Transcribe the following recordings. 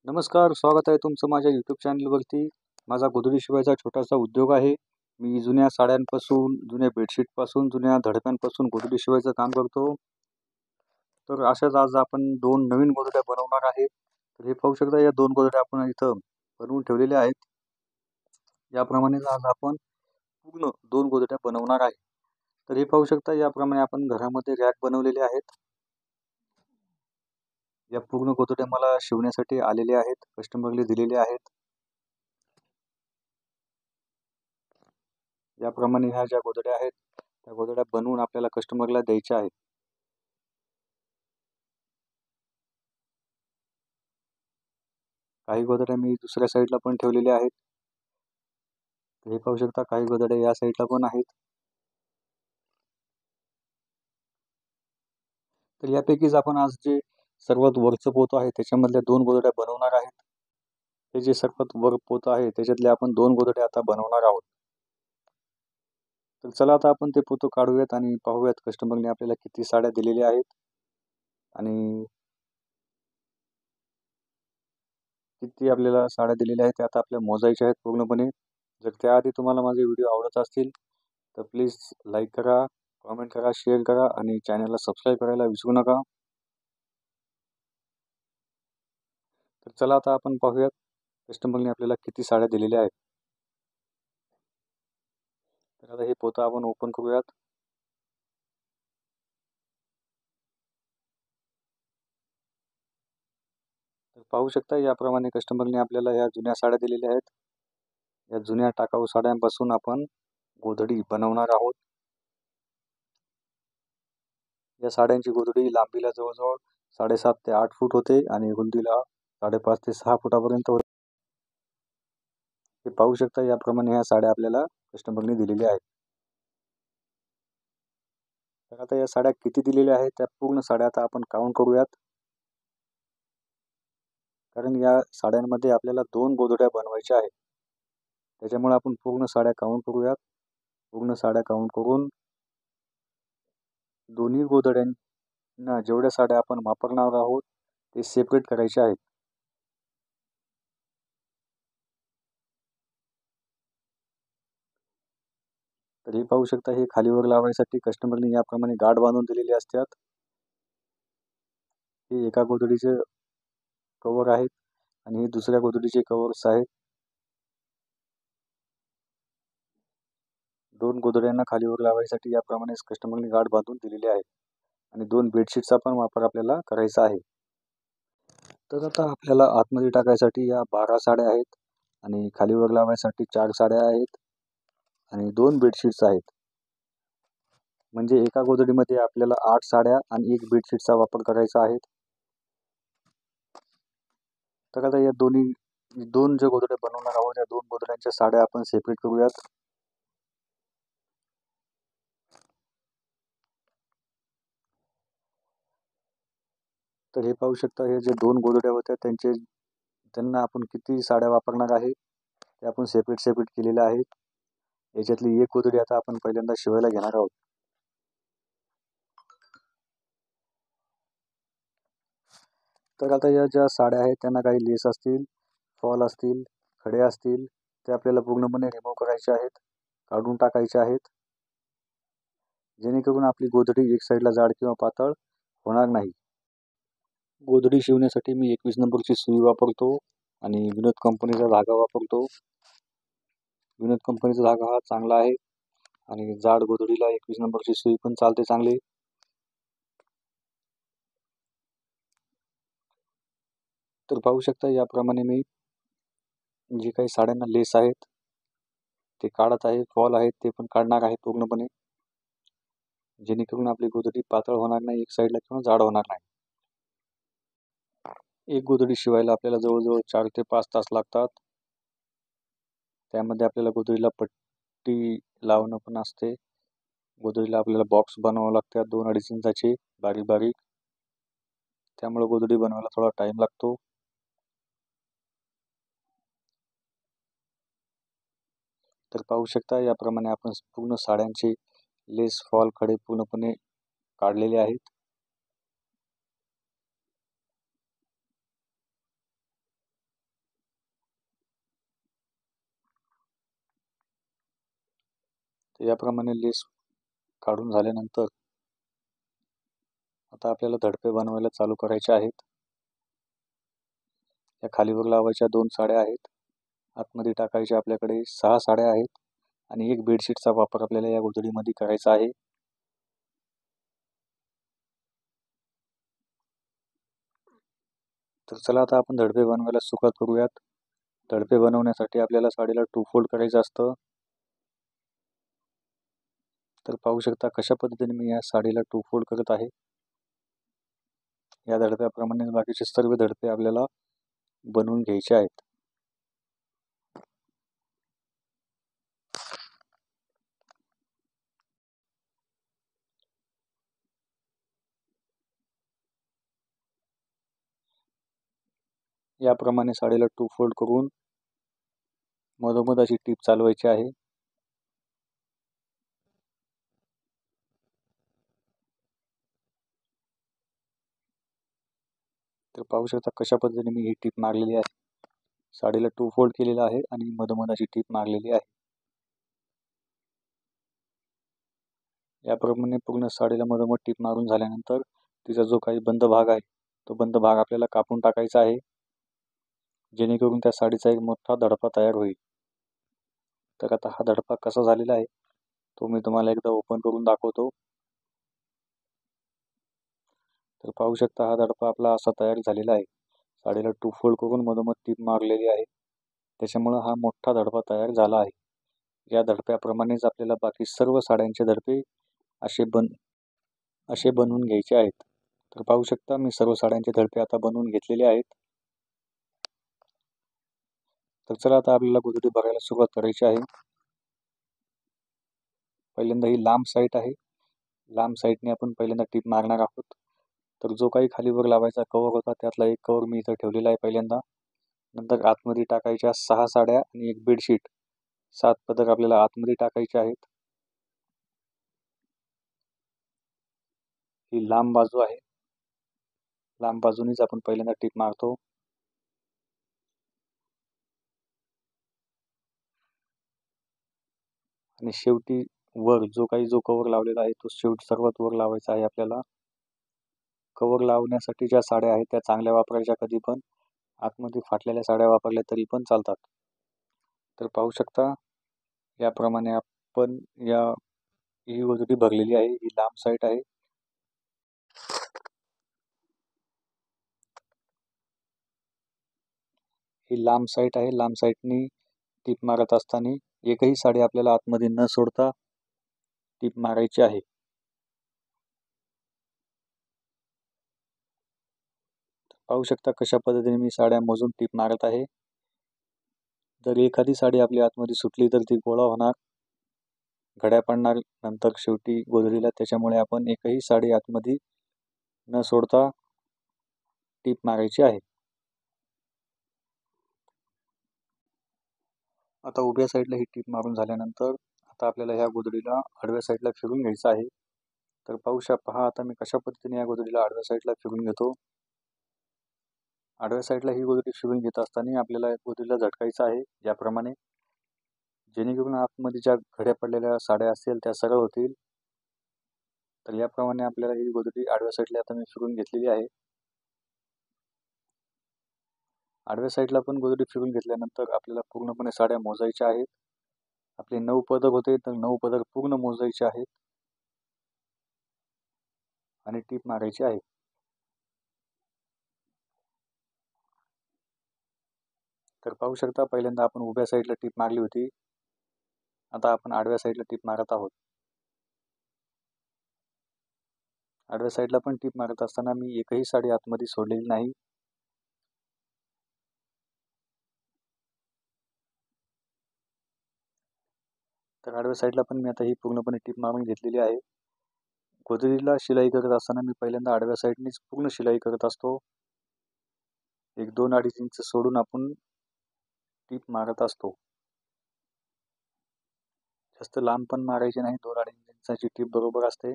नमस्कार, स्वागत आहे तुमचं माझ्या यूट्यूब चॅनलवरती. माझा गोधडी शिवायचा छोटासा उद्योग आहे. मी जुन्या साड्यांपासून, जुन्या बेडशीटपासून, जुन्या धडक्यांपासून गोधडी शिवायचं काम करतो. तर अशाच आज आपण 2 नवीन गोधड्या बनवणार आहे. तर हे पाहू शकता, या 2 गोधड्या आपण इथं बनवून ठेवलेल्या आहेत. याप्रमाणे आज आपण पूर्ण 2 गोधड्या बनवणार आहे. तर हे पाहू शकता, याप्रमाणे आपण घरामध्ये रॅक बनवलेले आहेत. या पूर्ण गोधड्या मला शिवण्यासाठी आलेल्या आहेत, कस्टमरला दिलेल्या आहेत. याप्रमाणे ह्या ज्या गोधड्या आहेत त्या गोधड्या बनवून आपल्याला कस्टमरला द्यायच्या आहेत. काही गोधड्या मी दुसऱ्या साईडला पण ठेवलेल्या आहेत. हे पाहू शकता, काही गोधड्या या साईडला पण आहेत. तर यापैकीच आपण आज जे सर्वात वरचं पोतं आहे त्याच्यामधल्या 2 गोधड्या बनवणार आहेत. हे जे सर्वात वर पोतं आहे त्याच्यातले आपण 2 गोधड्या आता बनवणार आहोत. तर चला आता आपण ते पोतं काढूयात आणि पाहूयात कस्टमरने आपल्याला किती साड्या दिलेल्या आहेत आणि किती आपल्याला साड्या दिलेल्या आहेत ते आता आपल्याला मोजायच्या आहेत पूर्णपणे. जर त्याआधी तुम्हाला माझे व्हिडिओ आवडत असतील तर प्लीज लाईक करा, कमेंट करा, शेअर करा आणि चॅनलला सबस्क्राईब करायला विसरू नका. तर चला आता आपण पाहूयात कस्टमरने आपल्याला किती साड्या दिलेल्या आहेत. तर आता हे पोतं आपण ओपन करूयात. तर पाहू शकता, याप्रमाणे कस्टमरने आपल्याला या जुन्या साड्या दिलेल्या आहेत. या जुन्या टाकाऊ साड्यांपासून आपण गोधडी बनवणार आहोत. या साड्यांची गोधडी लांबीला जवळजवळ 7.5 ते 8 फूट होते आणि रुंदीला 5.5 ते 6 फुटापर्यंत होते. हे पाहू शकता, याप्रमाणे ह्या साड्या आपल्याला कस्टमरने दिलेल्या आहेत. तर आता या साड्या किती दिलेल्या आहेत त्या पूर्ण साड्या आता आपण काउंट करूयात. कारण या साड्यांमध्ये आपल्याला 2 गोधड्या बनवायच्या आहेत. त्याच्यामुळे आपण पूर्ण साड्या काउंट करूयात. पूर्ण साड्या काउंट करून दोन्ही गोधड्यांना जेवढ्या साड्या आपण वापरणार आहोत ते सेपरेट करायचे आहेत. तर हे पाहू शकता, हे खालीवर लावायसाठी कस्टमरने याप्रमाणे गाठ बांधून दिलेली असतात. हे एका गोधडीचे कवर आहेत आणि हे दुसऱ्या गोधडीचे कवर्स आहेत. 2 गोधड्यांना खालीवर लावायसाठी याप्रमाणेच कस्टमरने गाठ बांधून दिलेली आहे आणि 2 बेडशीटचा पण वापर आपल्याला करायचा आहे. तर आता आपल्याला आतमध्ये टाकायसाठी या 12 साड्या आहेत आणि खालीवर लावायसाठी 4 साड्या आहेत आणि 2 बेडशीट्स आहेत. म्हणजे एका गोधडीमध्ये आपल्याला 8 साड्या आणि 1 बेडशीटचा वापर करायचा आहे. तर आता या 2 ज्या गोधड्या बनवणार आहोत या 2 गोधड्यांच्या साड्या आपण सेपरेट करूयात. तर हे पाहू शकता, हे जे 2 गोधड्या होत्या त्यांना आपण किती साड्या वापरणार आहे ते आपण सेपरेट केलेलं आहे. याच्यातली एक गोधडी आता आपण पहिल्यांदा शिवायला घेणार आहोत. तर आता या ज्या साड्या आहेत त्यांना काही लेस असतील, फॉल असतील, खडे असतील ते आपल्याला पूर्णपणे रिमूव्ह करायचे आहेत, काढून टाकायचे आहेत, जेणेकरून आपली गोधडी एक साईडला जाड किंवा पातळ होणार नाही. गोधडी शिवण्यासाठी मी 21 नंबरची सुई वापरतो आणि विनोद कंपनीचा धागा वापरतो. विनोद कंपनीचा धागा हा चांगला आहे आणि जाड गोधडीला 21 नंबरची सुई पण चालते चांगली. तर पाहू शकता, याप्रमाणे मी जे काही साड्यांना लेस आहेत ते काढत आहे, फॉल आहेत ते पण काढणार आहे पूर्णपणे, जेणेकरून आपली गोधडी पातळ होणार नाही एक साईडला किंवा जाड होणार नाही. एक गोधडी शिवायला आपल्याला जवळजवळ 4 ते 5 तास लागतात. त्यामध्ये आपल्याला गोधडीला पट्टी लावणं पण असते. गोधडीला आपल्याला बॉक्स बनवावं लागतात 2-2.5 इंचाचे बारीक बारीक. त्यामुळे गोधडी बनवायला थोडा टाइम लागतो. तर पाहू शकता, याप्रमाणे आपण पूर्ण साड्यांचे लेस, फॉल, खडे पूर्णपणे काढलेले आहेत. तर याप्रमाणे लेस काढून झाल्यानंतर आता आपल्याला धडपे बनवायला चालू करायचे आहेत. या खालीवर लावायच्या 2 साड्या आहेत. आतमध्ये टाकायच्या आपल्याकडे 6 साड्या आहेत आणि एक बेडशीटचा वापर आपल्याला या गोधडीमध्ये करायचा आहे. तर चला आता आपण धडपे बनवायला सुरुवात करूयात. धडपे बनवण्यासाठी आपल्याला साडीला 2 फोल्ड करायचं असतं. तर पाहू शकता कशा पद्धतीने मी या साडीला 2 फोल्ड करत आहे. या धडप्याप्रमाणे बाकीचे सर्व धडपे आपल्याला बनवून घ्यायचे आहेत. याप्रमाणे साडीला 2 फोल्ड करून मधोमध अशी टीप चालवायची आहे. तर पाहू शकता कशा पद्धतीने मी ही टीप मारलेली आहे. साडीला 2 फोल्ड केलेला आहे आणि मधोमध अशी टीप मारलेली आहे. याप्रमाणे पूर्ण साडीला मधोमध टीप मारून झाल्यानंतर तिचा जो काही बंद भाग आहे तो बंद भाग आपल्याला कापून टाकायचा आहे, जेणेकरून त्या साडीचा एक मोठा धडपा तयार होईल. तर आता हा धडपा कसा झालेला आहे तो मी तुम्हाला एकदा ओपन करून दाखवतो. तर पाहू शकता हा धडपा आपला असा तयार झालेला आहे. साडीला 2 फोल्ड करून मधोमध टीप मारलेली आहे, त्याच्यामुळे हा मोठा धडपा तयार झाला आहे. या धडप्याप्रमाणेच आपल्याला बाकी सर्व साड्यांचे धडपे असे बनवून घ्यायचे आहेत. तर पाहू शकता मी सर्व साड्यांचे धडपे आता बनवून घेतलेले आहेत. तर चला आता आपल्याला गोधडी बघायला सुरुवात करायची आहे. पहिल्यांदा ही लांब साईड आहे. लांब साईडने आपण पहिल्यांदा टीप मारणार आहोत. तर जो काही खालीवर लावायचा कवर होता त्यातला एक कवर मी इथं ठेवलेला आहे पहिल्यांदा. नंतर आतमध्ये टाकायच्या 6 साड्या आणि एक बेडशीट, 7 पदर आपल्याला आतमध्ये टाकायचे आहेत. ही लांब बाजू आहे. लांब बाजूनीच आपण पहिल्यांदा टीप मारतो. आणि शेवटी वर जो कवर लावलेला आहे तो शेवटी सर्वात वर लावायचा आहे आपल्याला. कवर लावण्यासाठी ज्या साड्या आहेत त्या चांगल्या वापरायच्या कधी पण. आतमध्ये फाटलेल्या साड्या वापरल्या तरी पण चालतात. तर पाहू शकता याप्रमाणे आपण ही गोधडी भरलेली आहे. ही लांब साईड आहे. ही लांब साईड आहे. लांब साईडनी टीप मारत असताना एकही साडी आपल्याला आतमध्ये न सोडता टीप मारायची आहे. पाहू शकता कशा पद्धतीने मी साड्या मोजून टीप मारत आहे. जर एखादी साडी आपली आतमध्ये सुटली तर ती गोळा होणार, घड्या पडणार नंतर शेवटी गोधडीला. त्याच्यामुळे आपण एकही साडी आतमध्ये न सोडता टीप मारायची आहे. आता उभ्या साईडला ही टीप मारून झाल्यानंतर आता आपल्याला ह्या गोधडीला आडव्या साईडला फिरून घ्यायचं आहे. तर पहा आता मी कशा पद्धतीने या गोधडीला आडव्या साईडला फिरून घेतो. आडव्या साईडला ही गोधडी फिरून घेत असताना आपल्याला गोधडीला झटकायचं आहे याप्रमाणे, जेणेकरून आतमध्ये ज्या घड्या पडलेल्या साड्या असतील त्या सरळ होतील. तर याप्रमाणे आपल्याला ही गोधडी आडव्या साईडला आता मी फिरून घेतलेली आहे. आडव्या साईडला पण गोधडी फिरून घेतल्यानंतर आपल्याला पूर्णपणे साड्या मोजायच्या आहेत. आपले 9 पदर होते तर 9 पदर पूर्ण मोजायचे आहेत आणि टीप मारायची आहे. तर पाहू शकता पहिल्यांदा आपण उभ्या साईडला टीप मारली होती. आता आपण आडव्या साईडला टीप मारत आहोत. आडव्या साईडला पण टीप मारत असताना मी एकही साडी आतमध्ये सोडलेली नाही. तर आडव्या साईडला पण मी आता ही पूर्णपणे टीप मारून घेतलेली आहे. गोधडीला शिलाई करत असताना मी पहिल्यांदा आडव्या साईडनीच पूर्ण शिलाई करत असतो. 1-2-2.5 इंच सोडून आपण टीप मारत असतो. जास्त लांब पण मारायची नाही. 2-2.5 इंचाची टीप बरोबर असते,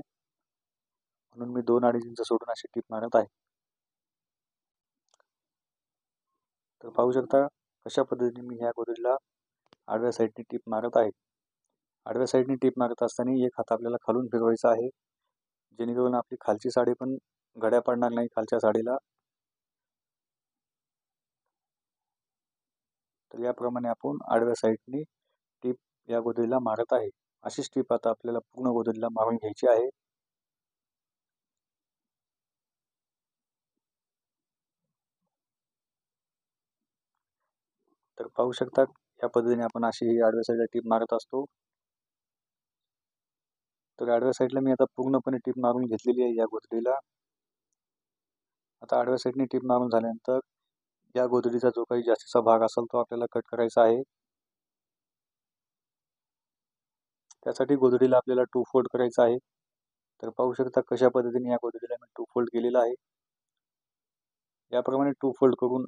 म्हणून मी 2-2.5 इंच सोडून अशी टीप मारत आहे. तर पाहू शकता कशा पद्धतीने मी ह्या गोधडीला आडव्या साईडने टीप मारत आहे. आडव्या साईडने टीप मारत असताना एक हात आपल्याला खालून फिरवायचा आहे, जेणेकरून आपली खालची साडी पण घड्या पडणार नाही खालच्या साडीला. तर याप्रमाणे आपण आडव्या साईडने टीप या गोधडीला मारत आहे. अशीच टीप आता आपल्याला पूर्ण गोधडीला मारून घ्यायची आहे. तर पाहू शकता या पद्धतीने आपण अशी ही आडव्या साईडला टीप मारत असतो. तर आडव्या साईडला मी आता पूर्णपणे टीप मारून घेतलेली आहे या गोधडीला. आता आडव्या साईडने टीप मारून झाल्यानंतर या गोधडीचा जो काही जास्तीचा भाग असेल तो आपल्याला कट करायचा आहे. त्यासाठी गोधडीला आपल्याला 2 फोल्ड करायचा आहे. तर पाहू शकता कशा पद्धतीने या गोधडीला मी 2 फोल्ड केलेला आहे. याप्रमाणे 2 फोल्ड करून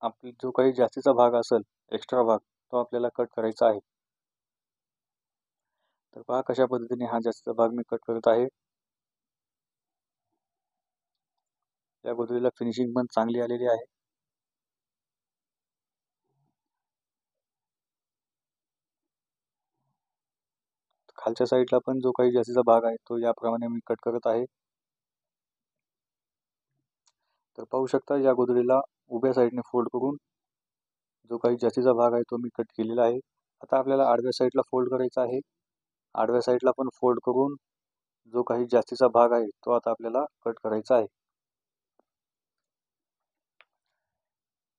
आपली जो काही जास्तीचा भाग असेल, एक्स्ट्रा भाग, तो आपल्याला कट करायचा आहे. तर पहा कशा पद्धतीने हा जास्तीचा भाग मी कट करत आहे. या गोधडीला फिनिशिंग पण चांगली आलेली आहे. खालच्या साईडला पण जो काही जास्तीचा भाग आहे तो याप्रमाणे मी कट करत आहे. तर पाहू शकता या गोधडीला उभ्या साईडने फोल्ड करून जो काही जास्तीचा भाग आहे तो मी कट केलेला आहे. आता आपल्याला आडव्या साईडला फोल्ड करायचा आहे. आडव्या साईडला पण फोल्ड करून जो काही जास्तीचा भाग आहे तो आता आपल्याला कट करायचा आहे.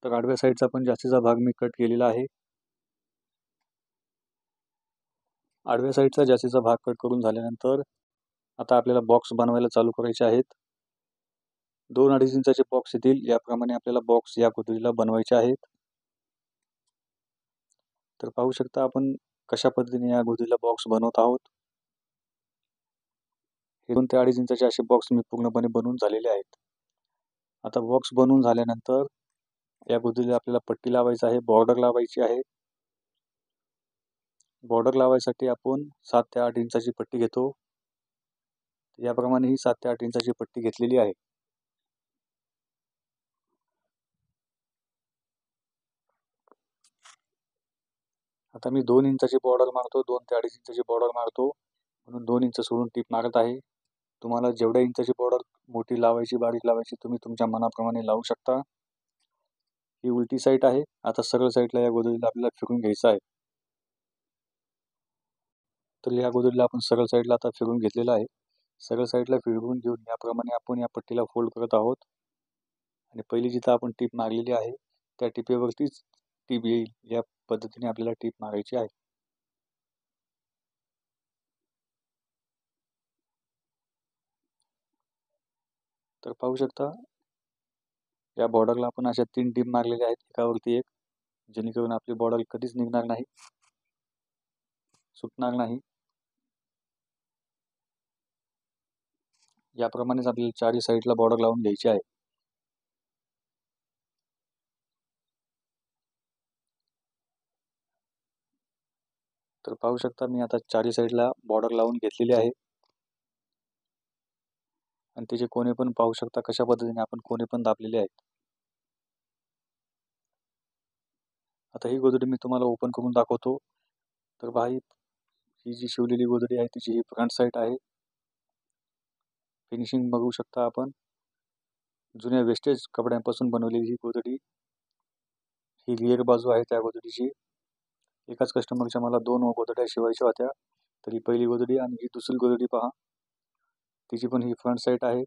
तर आडव्या साईडचा पण जास्तीचा भाग मी कट केलेला आहे. आडव्या साईडचा जास्तीचा भाग कट करून झाल्यानंतर आता आपल्याला बॉक्स बनवायला चालू करायचे आहेत. 2-2.5 इंचाचे बॉक्स येतील याप्रमाणे आपल्याला बॉक्स या गोधडीला बनवायचे आहेत. तर पाहू शकता आपण कशा पद्धतीने या गोधडीला बॉक्स बनवत आहोत. 2 ते 2.5 इंचाचे असे बॉक्स मी पूर्णपणे बनवून झालेले आहेत. आता बॉक्स बनवून झाल्यानंतर या गोधडीला आपल्याला पट्टी लावायची आहे, बॉर्डर लावायची आहे. बॉर्डर लावायसाठी आपण 7 ते 8 इंचाची पट्टी घेतो. याप्रमाणे ही 7 ते 8 इंचाची पट्टी घेतलेली आहे. आता मी 2 इंचाची बॉर्डर मारतो, 2 ते 2.5 इंचाची बॉर्डर मारतो, म्हणून 2 इंच सोडून टीप मारत आहे. तुम्हाला जेवढ्या इंचाची बॉर्डर मोठी लावायची, बारीक लावायची, तुम्ही तुमच्या मनाप्रमाणे लावू शकता. ही उलटी साईड आहे. आता सरळ साईडला या गोधडीला आपल्याला फिरून घ्यायचं आहे. तर या गोधडीला आपण सरळ साईडला आता फिरून घेतलेला आहे. सरळ साईडला फिरवून घेऊन याप्रमाणे आपण या पट्टीला फोल्ड करत आहोत आणि पहिली जिथं आपण टीप मारलेली आहे त्या टिपेवरतीच टीप येईल या पद्धतीने आपल्याला टीप मारायची आहे. तर पाहू शकता या बॉर्डरला आपण अशा 3 टीप मारलेल्या आहेत, एकावरती एक, जेणेकरून आपली बॉर्डर कधीच निघणार नाही, सुटणार नाही. याप्रमाणेच आपल्याला चारही साईडला बॉर्डर लावून घ्यायची आहे. तर पाहू शकता मी आता चारही साईडला बॉर्डर लावून घेतलेली आहे आणि त्याचे कोने पण पाहू शकता कशा पद्धतीने आपण कोने पण दाबलेले आहेत. आता ही गोधडी मी तुम्हाला ओपन करून दाखवतो. तर पहा ही जी शिवलेली गोधडी आहे तिची ही फ्रंट साईड आहे. फिनिशिंग बघू शकता आपण. जुन्या वेस्टेज कपड्यांपासून बनवलेली ही गोधडी. ही रिअर बाजू आहे त्या गोधडीची. एकाच कस्टमरच्या मला 2 गोधड्या शिवायच्या होत्या. तर ही पहिली गोधडी आणि ही दुसरी गोधडी पहा. तिची पण ही फ्रंट साईड आहे.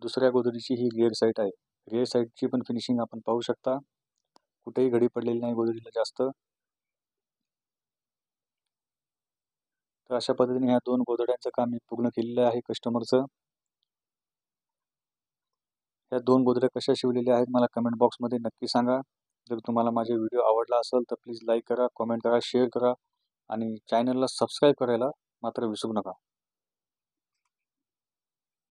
दुसऱ्या गोधडीची ही रिअर साईड आहे. रिअर साईडची पण फिनिशिंग आपण पाहू शकता. कुठेही घडी पडलेली नाही गोधडीला जास्त. तर अशा पद्धतीने ह्या 2 गोधड्यांचं काम मी पूर्ण केलेलं आहे कस्टमरचं. या 2 गोधड्या कशा शिवलेल्या आहेत मला कमेंट बॉक्समध्ये नक्की सांगा. जर तुम्हाला माझा व्हिडिओ आवडला असेल तर प्लीज लाईक करा, कमेंट करा, शेअर करा आणि चॅनलला सबस्क्राईब करायला मात्र विसरू नका.